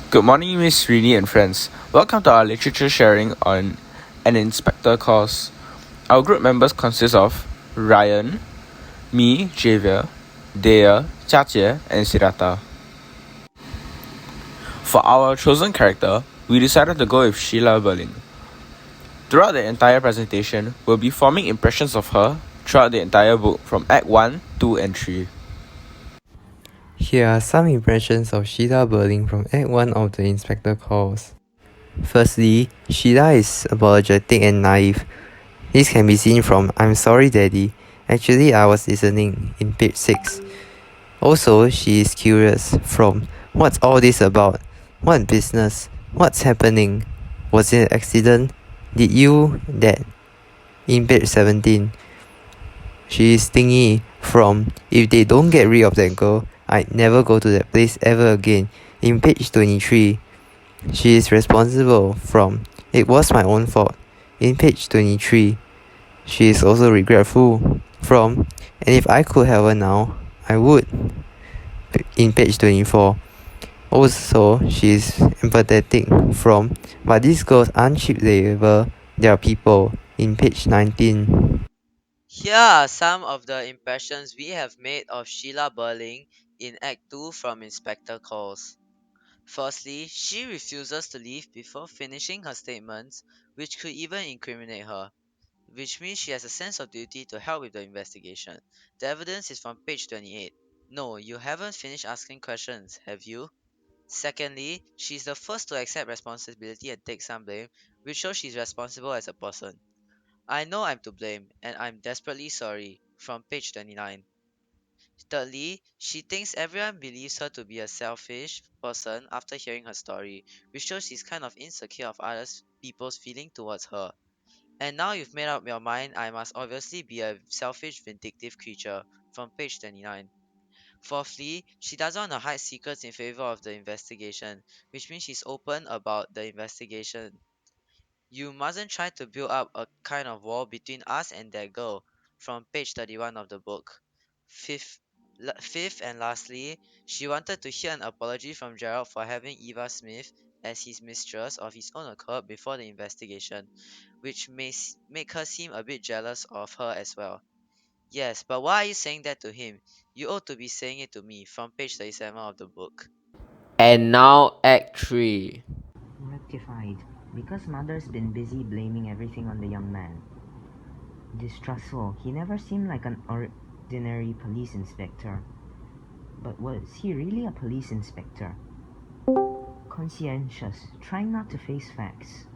Good morning, Miss Rini and friends. Welcome to our literature sharing on An Inspector Calls. Our group members consist of Ryan, me, Javier, Dea, Jia, and Sirata. For our chosen character, we decided to go with Sheila Berling. Throughout the entire presentation, we'll be forming impressions of her throughout the entire book from Act 1, 2, and 3. Here are some impressions of Sheila Berling from Act 1 of The Inspector Calls. Firstly, Sheila is apologetic and naive. This can be seen from I'm sorry daddy, actually I was listening in page 6. Also, she is curious from what's all this about? What business? What's happening? Was it an accident? Did you that? In page 17. She is stingy from if they don't get rid of that girl, I'd never go to that place ever again. In page 23, she is responsible from it was my own fault. In page 23, she is also regretful from and if I could have her now, I would. In page 24, also she is empathetic from but these girls aren't cheap labor, they are people. In page 19. Here are some of the impressions we have made of Sheila Berling in Act 2 from Inspector Calls. Firstly, she refuses to leave before finishing her statements, which could even incriminate her, which means she has a sense of duty to help with the investigation. The evidence is from page 28. No, you haven't finished asking questions, have you? Secondly, she's the first to accept responsibility and take some blame, which shows she's responsible as a person. I know I'm to blame, and I'm desperately sorry, from page 29. Thirdly, she thinks everyone believes her to be a selfish person after hearing her story, which shows she's kind of insecure of others people's feeling towards her. And now you've made up your mind, I must obviously be a selfish, vindictive creature, from page 29. Fourthly, she doesn't want to hide secrets in favor of the investigation, which means she's open about the investigation. You mustn't try to build up a kind of wall between us and that girl, from page 31 of the book. Fifth and lastly, she wanted to hear an apology from Gerald for having Eva Smith as his mistress of his own accord before the investigation, which may make her seem a bit jealous of her as well. Yes, but why are you saying that to him? You ought to be saying it to me, from page 37 of the book. And now Act 3. Rectified, because mother's been busy blaming everything on the young man. Distrustful, he never seemed like an ordinary police inspector. But was he really a police inspector? Conscientious, trying not to face facts.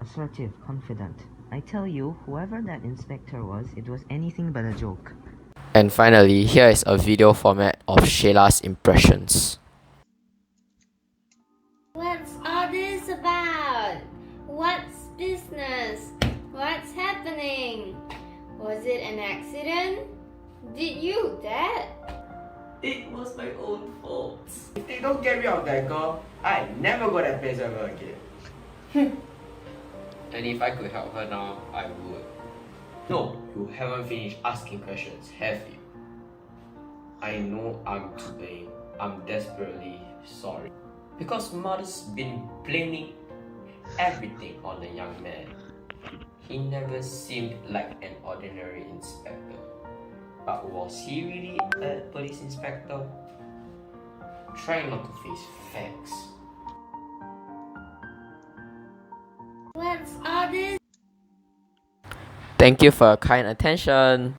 Assertive, confident. I tell you, whoever that inspector was, it was anything but a joke. And finally, here is a video format of Sheila's impressions. What's all this about? What's business? What's happening? Was it an accident? Did you that? It was my own fault. If they don't get rid of that girl, I'd never go that place ever again. And if I could help her now, I would. No, you haven't finished asking questions, have you? I know I'm to blame. I'm desperately sorry. Because mother's been blaming everything on the young man. He never seemed like an ordinary inspector. But was he really a police inspector? Try not to face facts. What's all this? Thank you for your kind attention.